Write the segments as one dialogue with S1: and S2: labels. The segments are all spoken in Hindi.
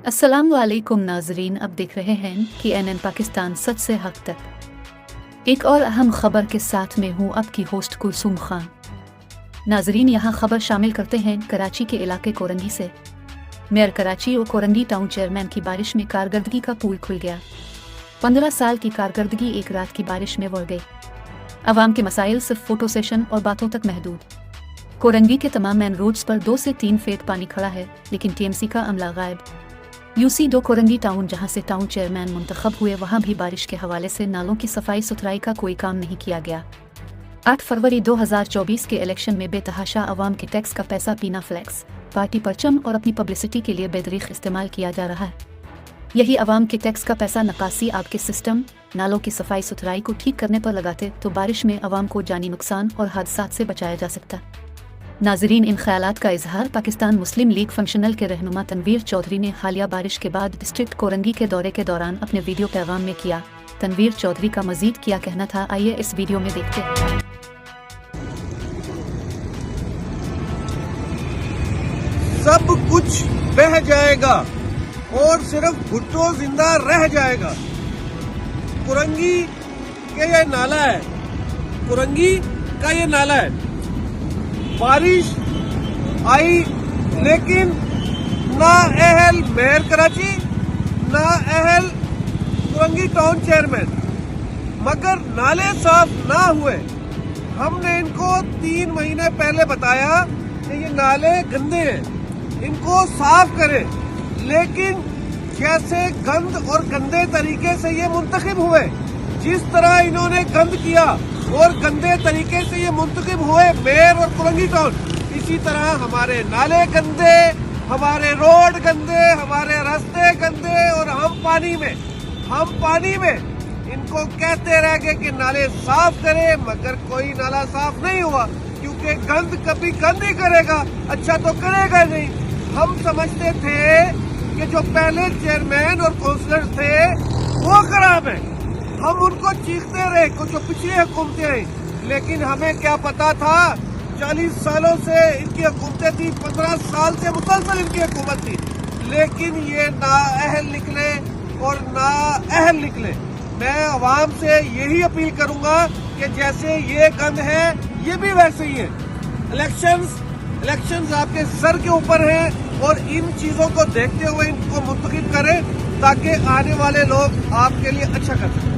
S1: अस्सलाम वालेकुम नाजरीन, अब देख रहे हैं कि एनएन पाकिस्तान सच से हक तक। एक और अहम खबर के साथ में हूँ आपकी होस्ट कुलसूम खान। नाजरीन, यहाँ खबर शामिल करते हैं कराची के इलाके कोरंगी से। मेयर कराची और कोरंगी टाउन चेयरमैन की बारिश में कारकर्दगी का पूल खुल गया। 15 साल की कारकर्दगी एक रात की बारिश में बढ़ गई। अवाम के मसाइल सिर्फ फोटो सेशन और बातों तक महदूद। कोरंगी के तमाम मेन रोड्स पर 2 से 3 फीट पानी खड़ा है, लेकिन टीएमसी का अमला गायब। UC2 कोरंगी टाउन, जहां से टाउन चेयरमैन मुंतखब हुए, वहां भी बारिश के हवाले से नालों की सफाई सुथराई का कोई काम नहीं किया गया। 8 फरवरी 2024 के इलेक्शन में बेतहाशा अवाम के टैक्स का पैसा पीना, फ्लैक्स, पार्टी परचम और अपनी पब्लिसिटी के लिए बेदरीख इस्तेमाल किया जा रहा है। यही अवाम के टैक्स का पैसा नकासी आपके सिस्टम, नालों की सफाई सुथराई को ठीक करने पर लगाते तो बारिश में अवाम को जानी नुकसान और हादसात से बचाया जा सकता। नाजरीन, इन ख्यालात का इजहार पाकिस्तान मुस्लिम लीग फंक्शनल के रहनुमा तनवीर चौधरी ने हालिया बारिश के बाद डिस्ट्रिक्ट कोरंगी के दौरे के दौरान अपने वीडियो पैगाम में किया। तनवीर चौधरी का मजीद क्या कहना था, आइए इस वीडियो में देखते हैं।
S2: सब कुछ बह जाएगा और सिर्फ भुट्टो जिंदा रह जाएगा। कोरंगी का ये नाला है, कोरंगी का ये नाला है। बारिश आई लेकिन ना अहल मेयर कराची, ना अहल कोरंगी टाउन चेयरमैन, मगर नाले साफ ना हुए। हमने इनको 3 महीने पहले बताया कि ये नाले गंदे हैं, इनको साफ करें, लेकिन जैसे गंद और गंदे तरीके से ये मुंतखब हुए, जिस तरह इन्होंने गंद किया और गंदे तरीके से ये मुंतखब हुए मेयर और कोरंगी टाउन, इसी तरह हमारे नाले गंदे, हमारे रोड गंदे, हमारे रास्ते गंदे, और हम पानी में इनको कहते रह गए कि नाले साफ करें, मगर कोई नाला साफ नहीं हुआ, क्योंकि गंद कभी गंद ही करेगा, अच्छा तो करेगा नहीं। हम समझते थे कि जो पहले चेयरमैन और काउंसलर थे वो खराब है, हम उनको चीखते रहे कुछ जो पिछली हुकूमतें आई, लेकिन हमें क्या पता था 40 सालों से इनकी हुकूमतें थी, 15 साल से मुसलसल इनकी हुकूमत थी, लेकिन ये नाअहल निकले और नाअहल निकले। मैं अवाम से यही अपील करूंगा कि जैसे ये गंद है ये भी वैसे ही है। इलेक्शंस आपके सर के ऊपर हैं और इन चीजों को देखते हुए इनको मुंतखब करें ताकि आने वाले लोग आपके लिए अच्छा कर सकें।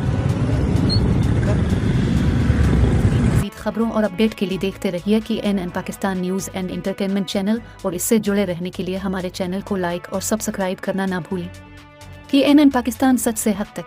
S1: खबरों और अपडेट के लिए देखते रहिए कि NN Pakistan news and entertainment channel, और इससे जुड़े रहने के लिए हमारे चैनल को लाइक और सब्सक्राइब करना ना भूलें। कि एनएन पाकिस्तान सच से हक तक।